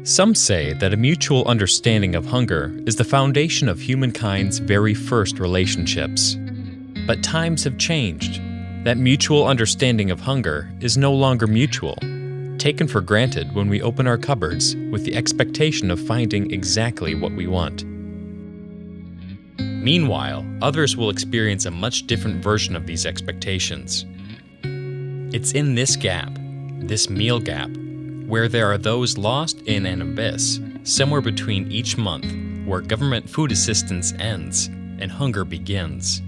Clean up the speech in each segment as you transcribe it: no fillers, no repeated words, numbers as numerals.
Some say that a mutual understanding of hunger is the foundation of humankind's very first relationships. But times have changed. That mutual understanding of hunger is no longer mutual, taken for granted when we open our cupboards with the expectation of finding exactly what we want. Meanwhile, others will experience a much different version of these expectations. It's in this gap, this meal gap, where there are those lost in an abyss, somewhere between each month, where government food assistance ends and hunger begins.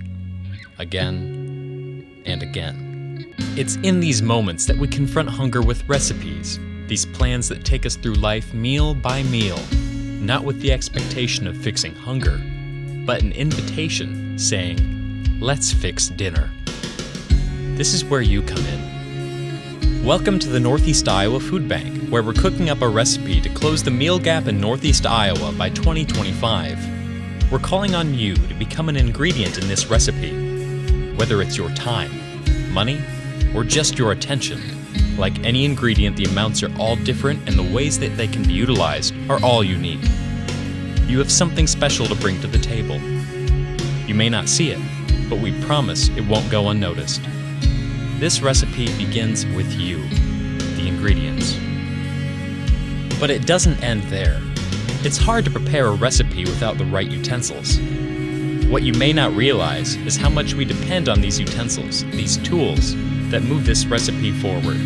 Again and again. It's in these moments that we confront hunger with recipes, these plans that take us through life meal by meal, not with the expectation of fixing hunger, but an invitation saying, "Let's fix dinner." This is where you come in. Welcome to the Northeast Iowa Food Bank, where we're cooking up a recipe to close the meal gap in Northeast Iowa by 2025. We're calling on you to become an ingredient in this recipe. Whether it's your time, money, or just your attention, like any ingredient, the amounts are all different and the ways that they can be utilized are all unique. You have something special to bring to the table. You may not see it, but we promise it won't go unnoticed. This recipe begins with you, the ingredients. But it doesn't end there. It's hard to prepare a recipe without the right utensils. What you may not realize is how much we depend on these utensils, these tools, that move this recipe forward.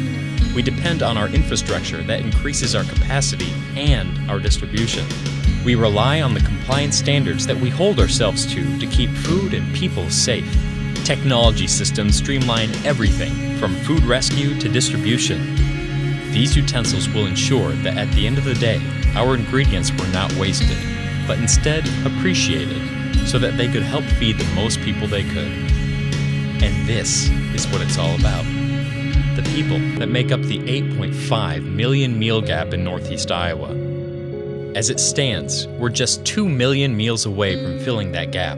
We depend on our infrastructure that increases our capacity and our distribution. We rely on the compliance standards that we hold ourselves to keep food and people safe. Technology systems streamline everything from food rescue to distribution. These utensils will ensure that at the end of the day, our ingredients were not wasted, but instead appreciated so that they could help feed the most people they could. And this is what it's all about. The people that make up the 8.5 million meal gap in Northeast Iowa. As it stands, we're just 2 million meals away from filling that gap.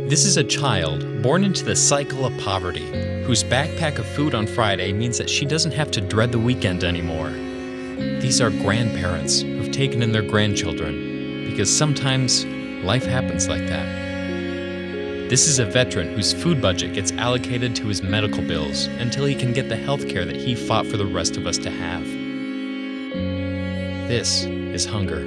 This is a child born into the cycle of poverty, whose backpack of food on Friday means that she doesn't have to dread the weekend anymore. These are grandparents who've taken in their grandchildren, because sometimes life happens like that. This is a veteran whose food budget gets allocated to his medical bills until he can get the health care that he fought for the rest of us to have. This is hunger.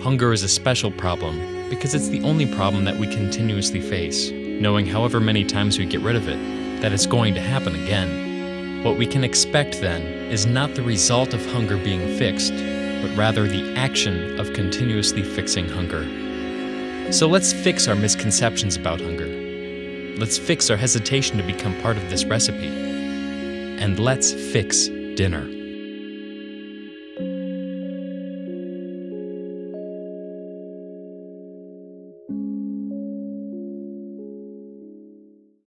Hunger is a special problem because it's the only problem that we continuously face, knowing however many times we get rid of it, that it's going to happen again. What we can expect then is not the result of hunger being fixed, but rather the action of continuously fixing hunger. So let's fix our misconceptions about hunger. Let's fix our hesitation to become part of this recipe. And let's fix dinner.